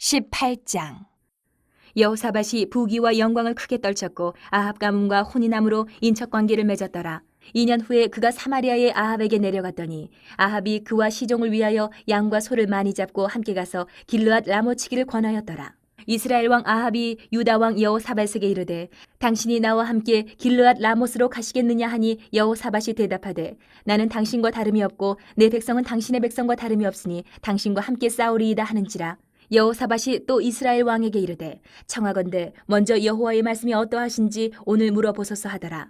18장. 여호사밧이 부귀와 영광을 크게 떨쳤고 아합 가문과 혼인함으로 인척관계를 맺었더라. 2년 후에 그가 사마리아의 아합에게 내려갔더니 아합이 그와 시종을 위하여 양과 소를 많이 잡고 함께 가서 길르앗 라모치기를 권하였더라. 이스라엘 왕 아합이 유다 왕 여호사밧에게 이르되 당신이 나와 함께 길르앗 라모스로 가시겠느냐 하니 여호사밧이 대답하되 나는 당신과 다름이 없고 내 백성은 당신의 백성과 다름이 없으니 당신과 함께 싸우리이다 하는지라. 여호사밧이 또 이스라엘 왕에게 이르되 청하건대 먼저 여호와의 말씀이 어떠하신지 오늘 물어보소서 하더라.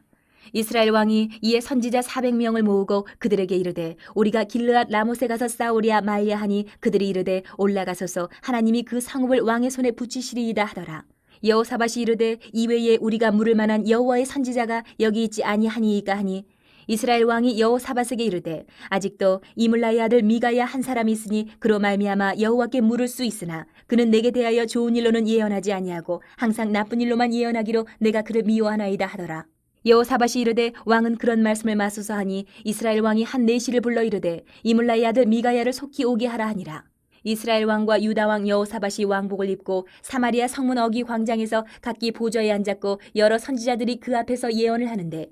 이스라엘 왕이 이에 선지자 400명을 모으고 그들에게 이르되 우리가 길르앗 라못에 가서 싸우랴 말랴 하니 그들이 이르되 올라가소서 하나님이 그 성읍을 왕의 손에 붙이시리이다 하더라. 여호사밧이 이르되 이외에 우리가 물을 만한 여호와의 선지자가 여기 있지 아니하니이까 하니 이스라엘 왕이 여호사밧에게 이르되 아직도 이물라의 아들 미가야 한 사람이 있으니 그로 말미암아 여호와께 물을 수 있으나 그는 내게 대하여 좋은 일로는 예언하지 아니하고 항상 나쁜 일로만 예언하기로 내가 그를 미워하나이다 하더라. 여호사밧이 이르되 왕은 그런 말씀을 마소서 하니 이스라엘 왕이 한 내시를 불러 이르되 이물라의 아들 미가야를 속히 오게 하라 하니라. 이스라엘 왕과 유다 왕 여호사밧이 왕복을 입고 사마리아 성문 어기 광장에서 각기 보좌에 앉았고 여러 선지자들이 그 앞에서 예언을 하는데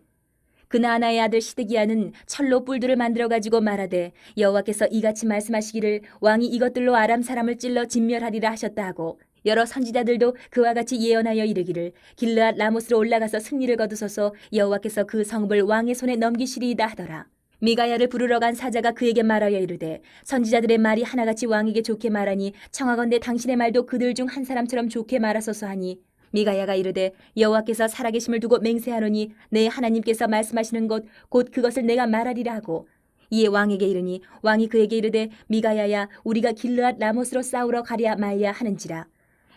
그나아나의 아들 시드기야는 철로 뿔들을 만들어 가지고 말하되 여호와께서 이같이 말씀하시기를 왕이 이것들로 아람 사람을 찔러 진멸하리라 하셨다 하고 여러 선지자들도 그와 같이 예언하여 이르기를 길르앗 라못으로 올라가서 승리를 거두소서 여호와께서 그 성읍을 왕의 손에 넘기시리이다 하더라. 미가야를 부르러 간 사자가 그에게 말하여 이르되 선지자들의 말이 하나같이 왕에게 좋게 말하니 청하건대 당신의 말도 그들 중 한 사람처럼 좋게 말하소서 하니 미가야가 이르되 여호와께서 살아계심을 두고 맹세하노니 내 하나님께서 말씀하시는 것 곧 그것을 내가 말하리라 하고 이에 왕에게 이르니 왕이 그에게 이르되 미가야야 우리가 길르앗 라못으로 싸우러 가랴 말랴 하는지라.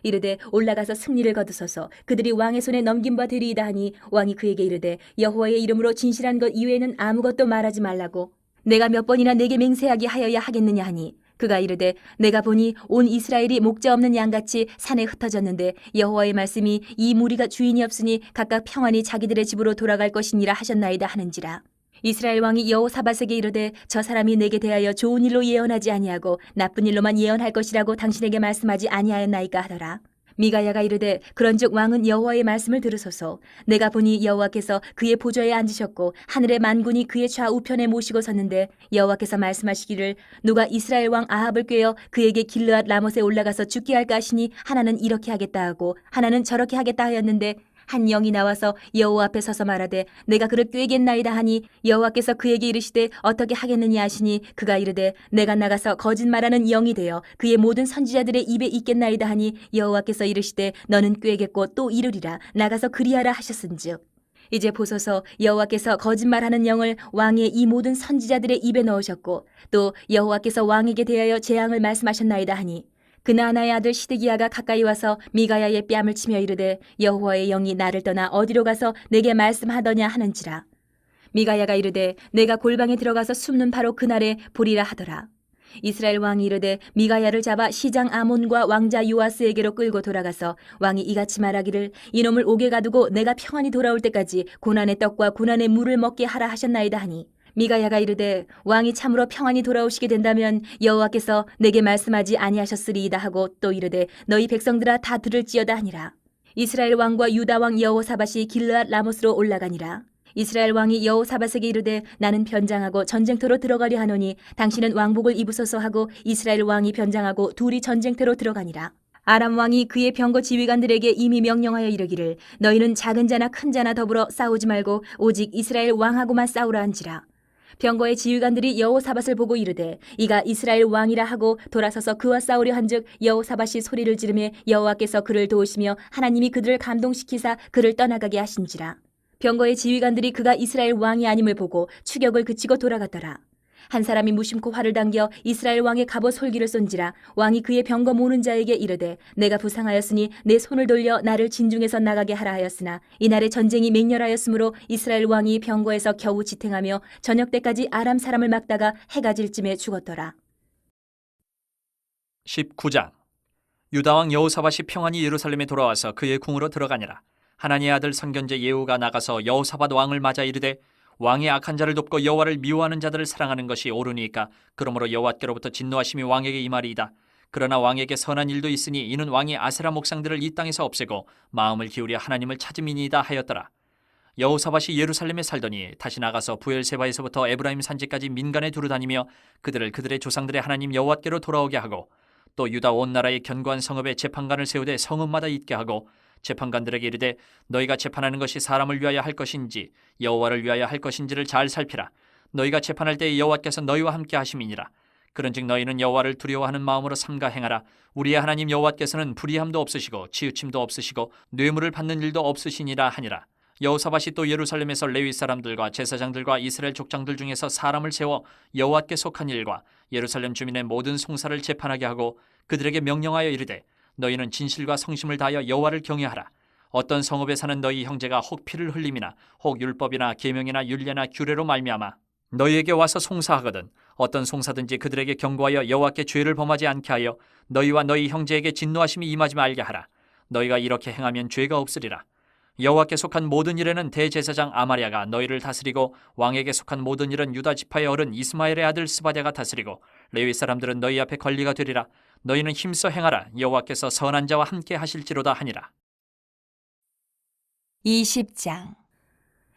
이르되 올라가서 승리를 거두소서 그들이 왕의 손에 넘긴 바 되리이다 하니 왕이 그에게 이르되 여호와의 이름으로 진실한 것 이외에는 아무것도 말하지 말라고 내가 몇 번이나 내게 맹세하게 하여야 하겠느냐 하니 그가 이르되 내가 보니 온 이스라엘이 목자 없는 양같이 산에 흩어졌는데 여호와의 말씀이 이 무리가 주인이 없으니 각각 평안히 자기들의 집으로 돌아갈 것이니라 하셨나이다 하는지라. 이스라엘 왕이 여호사밧에게 이르되 저 사람이 내게 대하여 좋은 일로 예언하지 아니하고 나쁜 일로만 예언할 것이라고 당신에게 말씀하지 아니하였나이까 하더라. 미가야가 이르되 그런즉 왕은 여호와의 말씀을 들으소서. 내가 보니 여호와께서 그의 보좌에 앉으셨고 하늘의 만군이 그의 좌우편에 모시고 섰는데 여호와께서 말씀하시기를 누가 이스라엘 왕 아합을 꾀어 그에게 길르앗 라못에 올라가서 죽게 할까 하시니 하나는 이렇게 하겠다 하고 하나는 저렇게 하겠다 하였는데 한 영이 나와서 여호와 앞에 서서 말하되 내가 그를 꾀겠나이다 하니 여호와께서 그에게 이르시되 어떻게 하겠느냐 하시니 그가 이르되 내가 나가서 거짓말하는 영이 되어 그의 모든 선지자들의 입에 있겠나이다 하니 여호와께서 이르시되 너는 꾀겠고 또 이르리라 나가서 그리하라 하셨은즉 이제 보소서 여호와께서 거짓말하는 영을 왕의 이 모든 선지자들의 입에 넣으셨고 또 여호와께서 왕에게 대하여 재앙을 말씀하셨나이다 하니 그나아나의 아들 시드기야가 가까이 와서 미가야의 뺨을 치며 이르되 여호와의 영이 나를 떠나 어디로 가서 내게 말씀하더냐 하는지라. 미가야가 이르되 내가 골방에 들어가서 숨는 바로 그날에 보리라 하더라. 이스라엘 왕이 이르되 미가야를 잡아 시장 아몬과 왕자 요아스에게로 끌고 돌아가서 왕이 이같이 말하기를 이놈을 옥에 가두고 내가 평안히 돌아올 때까지 고난의 떡과 고난의 물을 먹게 하라 하셨나이다 하니 미가야가 이르되 왕이 참으로 평안히 돌아오시게 된다면 여호와께서 내게 말씀하지 아니하셨으리이다 하고 또 이르되 너희 백성들아 다 들을지어다 하니라. 이스라엘 왕과 유다 왕 여호사밧이 길르앗 라못으로 올라가니라. 이스라엘 왕이 여호사밧에게 이르되 나는 변장하고 전쟁터로 들어가려 하노니 당신은 왕복을 입으소서 하고 이스라엘 왕이 변장하고 둘이 전쟁터로 들어가니라. 아람 왕이 그의 병거 지휘관들에게 이미 명령하여 이르기를 너희는 작은 자나 큰 자나 더불어 싸우지 말고 오직 이스라엘 왕하고만 싸우라 한지라. 병거의 지휘관들이 여호사밧을 보고 이르되 이가 이스라엘 왕이라 하고 돌아서서 그와 싸우려 한즉 여호사밧이 소리를 지르며 여호와께서 그를 도우시며 하나님이 그들을 감동시키사 그를 떠나가게 하신지라. 병거의 지휘관들이 그가 이스라엘 왕이 아님을 보고 추격을 그치고 돌아갔더라. 한 사람이 무심코 활을 당겨 이스라엘 왕의 갑옷 솔기를 쏜지라. 왕이 그의 병거 모는 자에게 이르되 내가 부상하였으니 내 손을 돌려 나를 진중에서 나가게 하라 하였으나 이날에 전쟁이 맹렬하였으므로 이스라엘 왕이 병거에서 겨우 지탱하며 저녁 때까지 아람 사람을 막다가 해가 질 쯤에 죽었더라. 19장. 유다 왕 여호사밧이 평안히 예루살렘에 돌아와서 그의 궁으로 들어가니라. 하나니의 아들 선견제 예후가 나가서 여호사밧 왕을 맞아 이르되 왕의 악한 자를 돕고 여호와를 미워하는 자들을 사랑하는 것이 옳으니까 그러므로 여호와께로부터 진노하심이 왕에게 임하리이다. 그러나 왕에게 선한 일도 있으니 이는 왕이 아세라 목상들을 이 땅에서 없애고 마음을 기울여 하나님을 찾음이니이다 하였더라. 여호사밧이 예루살렘에 살더니 다시 나가서 부엘세바에서부터 에브라임 산지까지 민간에 두루다니며 그들을 그들의 조상들의 하나님 여호와께로 돌아오게 하고 또 유다 온 나라의 견고한 성읍에 재판관을 세우되 성읍마다 있게 하고 재판관들에게 이르되 너희가 재판하는 것이 사람을 위하여 할 것인지 여호와를 위하여 할 것인지를 잘 살피라. 너희가 재판할 때에 여호와께서 너희와 함께 하심이니라. 그런즉 너희는 여호와를 두려워하는 마음으로 삼가 행하라. 우리의 하나님 여호와께서는 불의함도 없으시고 치우침도 없으시고 뇌물을 받는 일도 없으시니라 하니라. 여호사밧이 또 예루살렘에서 레위 사람들과 제사장들과 이스라엘 족장들 중에서 사람을 세워 여호와께 속한 일과 예루살렘 주민의 모든 송사를 재판하게 하고 그들에게 명령하여 이르되 너희는 진실과 성심을 다하여 여호와를 경외하라. 어떤 성읍에 사는 너희 형제가 혹 피를 흘림이나 혹 율법이나 계명이나 율례나 규례로 말미암아 너희에게 와서 송사하거든 어떤 송사든지 그들에게 경고하여 여호와께 죄를 범하지 않게 하여 너희와 너희 형제에게 진노하심이 임하지 말게 하라. 너희가 이렇게 행하면 죄가 없으리라. 여호와께 속한 모든 일에는 대제사장 아마랴가 너희를 다스리고 왕에게 속한 모든 일은 유다 지파의 어른 이스마엘의 아들 스바랴가 다스리고 레위 사람들은 너희 앞에 관리가 되리라. 너희는 힘써 행하라. 여호와께서 선한 자와 함께 하실지로다 하니라. 20장.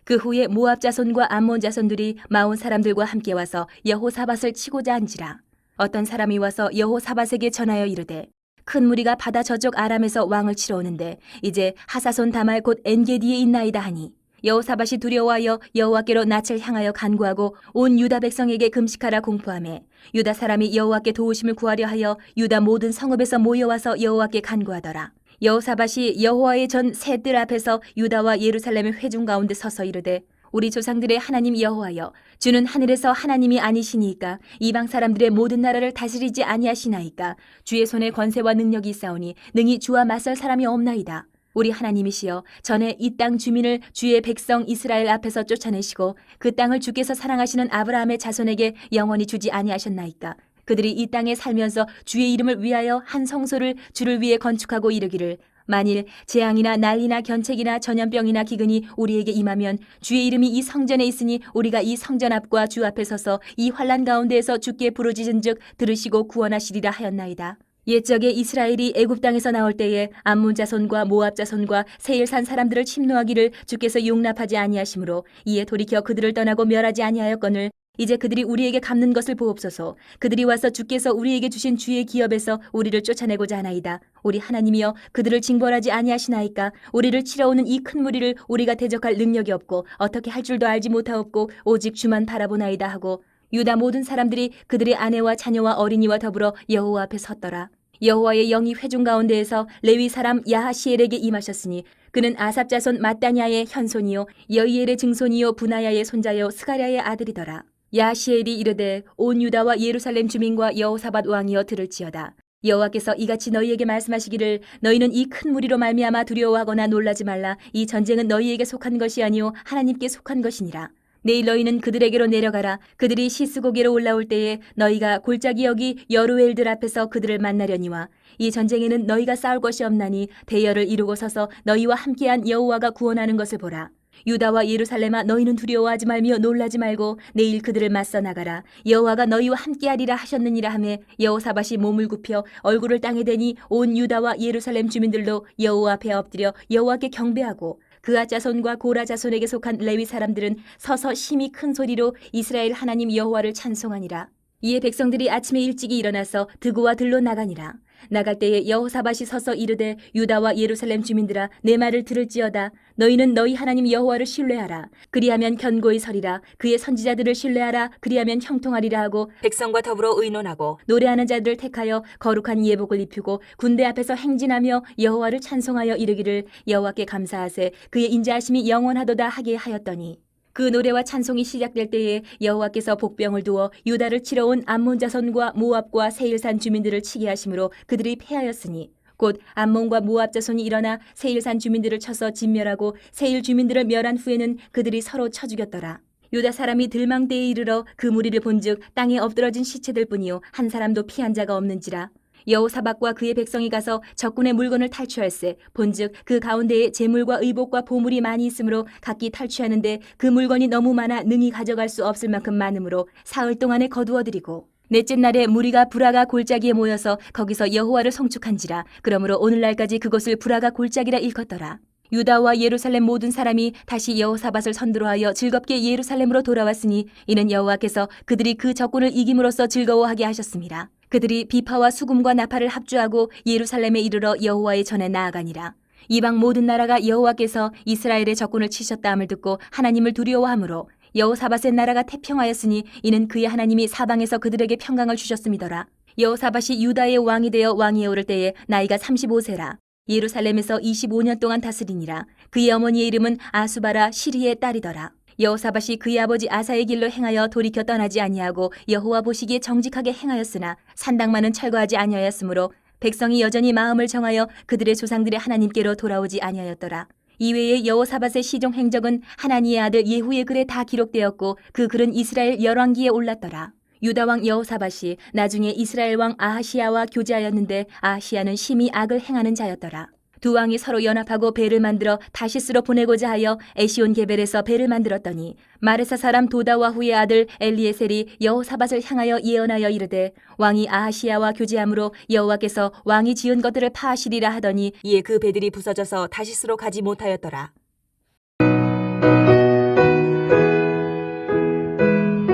그 후에 모압 자손과 암몬 자손들이 마온 사람들과 함께 와서 여호사밧을 치고자 한지라. 어떤 사람이 와서 여호사밧에게 전하여 이르되 큰 무리가 바다 저쪽 아람에서 왕을 치러 오는데 이제 하사손 다말 곧 엔게디에 있나이다 하니 여호사밧이 두려워하여 여호와께로 낯을 향하여 간구하고 온 유다 백성에게 금식하라 공포하매 유다 사람이 여호와께 도우심을 구하려 하여 유다 모든 성읍에서 모여와서 여호와께 간구하더라. 여호사밧이 여호와의 전 새 뜰 앞에서 유다와 예루살렘의 회중 가운데 서서 이르되 우리 조상들의 하나님 여호와여 주는 하늘에서 하나님이 아니시니이까 이방 사람들의 모든 나라를 다스리지 아니하시나이까 주의 손에 권세와 능력이 있사오니 능히 주와 맞설 사람이 없나이다. 우리 하나님이시여 전에 이 땅 주민을 주의 백성 이스라엘 앞에서 쫓아내시고 그 땅을 주께서 사랑하시는 아브라함의 자손에게 영원히 주지 아니하셨나이까. 그들이 이 땅에 살면서 주의 이름을 위하여 한 성소를 주를 위해 건축하고 이르기를 만일 재앙이나 난리나 견책이나 전염병이나 기근이 우리에게 임하면 주의 이름이 이 성전에 있으니 우리가 이 성전 앞과 주 앞에 서서 이 환난 가운데에서 주께 부르짖은즉 들으시고 구원하시리라 하였나이다. 옛적에 이스라엘이 애굽 땅에서 나올 때에 암몬 자손과 모압 자손과 세일산 사람들을 침노하기를 주께서 용납하지 아니하시므로 이에 돌이켜 그들을 떠나고 멸하지 아니하였거늘 이제 그들이 우리에게 갚는 것을 보옵소서. 그들이 와서 주께서 우리에게 주신 주의 기업에서 우리를 쫓아내고자 하나이다. 우리 하나님이여 그들을 징벌하지 아니하시나이까. 우리를 치러 오는 이 큰 무리를 우리가 대적할 능력이 없고 어떻게 할 줄도 알지 못하옵고 오직 주만 바라보나이다 하고 유다 모든 사람들이 그들의 아내와 자녀와 어린이와 더불어 여호와 앞에 섰더라. 여호와의 영이 회중 가운데에서 레위 사람 야하시엘에게 임하셨으니 그는 아삽 자손 마따냐의 현손이요 여이엘의 증손이요 부나야의 손자요 스가랴의 아들이더라. 야시엘이 이르되 온 유다와 예루살렘 주민과 여호사밧 왕이여 들을지어다. 여호와께서 이같이 너희에게 말씀하시기를 너희는 이 큰 무리로 말미암아 두려워하거나 놀라지 말라. 이 전쟁은 너희에게 속한 것이 아니요 하나님께 속한 것이니라. 내일 너희는 그들에게로 내려가라. 그들이 시스고개로 올라올 때에 너희가 골짜기 여기 여루엘들 앞에서 그들을 만나려니와 이 전쟁에는 너희가 싸울 것이 없나니 대열을 이루고 서서 너희와 함께한 여호와가 구원하는 것을 보라. 유다와 예루살렘아 너희는 두려워하지 말며 놀라지 말고 내일 그들을 맞서 나가라. 여호와가 너희와 함께하리라 하셨느니라 하매 여호사밧이 몸을 굽혀 얼굴을 땅에 대니 온 유다와 예루살렘 주민들도 여호와 앞에 엎드려 여호와께 경배하고 그앗 자손과 고라 자손에게 속한 레위 사람들은 서서 심히 큰 소리로 이스라엘 하나님 여호와를 찬송하니라. 이에 백성들이 아침에 일찍이 일어나서 드고와 들로 나가니라. 나갈 때에 여호사밧이 서서 이르되 유다와 예루살렘 주민들아 내 말을 들을지어다. 너희는 너희 하나님 여호와를 신뢰하라. 그리하면 견고히 서리라. 그의 선지자들을 신뢰하라. 그리하면 형통하리라 하고 백성과 더불어 의논하고 노래하는 자들을 택하여 거룩한 예복을 입히고 군대 앞에서 행진하며 여호와를 찬송하여 이르기를 여호와께 감사하세 그의 인자하심이 영원하도다 하게 하였더니 그 노래와 찬송이 시작될 때에 여호와께서 복병을 두어 유다를 치러 온 암몬 자손과 모압과 세일산 주민들을 치게 하심으로 그들이 패하였으니 곧 암몬과 모압 자손이 일어나 세일산 주민들을 쳐서 진멸하고 세일 주민들을 멸한 후에는 그들이 서로 쳐 죽였더라. 유다 사람이 들망대에 이르러 그 무리를 본즉 땅에 엎드러진 시체들 뿐이요 한 사람도 피한 자가 없는지라. 여호사밧과 그의 백성이 가서 적군의 물건을 탈취할세 본즉 그 가운데에 재물과 의복과 보물이 많이 있으므로 각기 탈취하는데 그 물건이 너무 많아 능히 가져갈 수 없을 만큼 많으므로 사흘 동안에 거두어들이고 넷째 날에 무리가 브라가 골짜기에 모여서 거기서 여호와를 송축한지라. 그러므로 오늘날까지 그곳을 브라가 골짜기라 일컫더라. 유다와 예루살렘 모든 사람이 다시 여호사밧을 선두로하여 즐겁게 예루살렘으로 돌아왔으니 이는 여호와께서 그들이 그 적군을 이김으로써 즐거워하게 하셨습니다. 그들이 비파와 수금과 나팔을 합주하고 예루살렘에 이르러 여호와의 전에 나아가니라. 이방 모든 나라가 여호와께서 이스라엘의 적군을 치셨다함을 듣고 하나님을 두려워하므로 여호사밧의 나라가 태평하였으니 이는 그의 하나님이 사방에서 그들에게 평강을 주셨음이더라. 여호사밧이 유다의 왕이 되어 왕위에 오를 때에 나이가 35세라. 예루살렘에서 25년 동안 다스리니라. 그의 어머니의 이름은 아수바라 시리의 딸이더라. 여호사밧이 그의 아버지 아사의 길로 행하여 돌이켜 떠나지 아니하고 여호와 보시기에 정직하게 행하였으나 산당만은 철거하지 아니하였으므로 백성이 여전히 마음을 정하여 그들의 조상들의 하나님께로 돌아오지 아니하였더라. 이외에 여호사밧의 시종 행적은 하나니의 아들 예후의 글에 다 기록되었고 그 글은 이스라엘 열왕기에 올랐더라. 유다 왕 여호사밧이 나중에 이스라엘 왕 아하시야와 교제하였는데 아하시야는 심히 악을 행하는 자였더라. 두 왕이 서로 연합하고 배를 만들어 다시스로 보내고자 하여 에시온 게벨에서 배를 만들었더니 마레사 사람 도다와후의 아들 엘리에셀이 여호사밧을 향하여 예언하여 이르되 왕이 아하시야와 교제함으로 여호와께서 왕이 지은 것들을 파하시리라 하더니 이에 그 배들이 부서져서 다시스로 가지 못하였더라.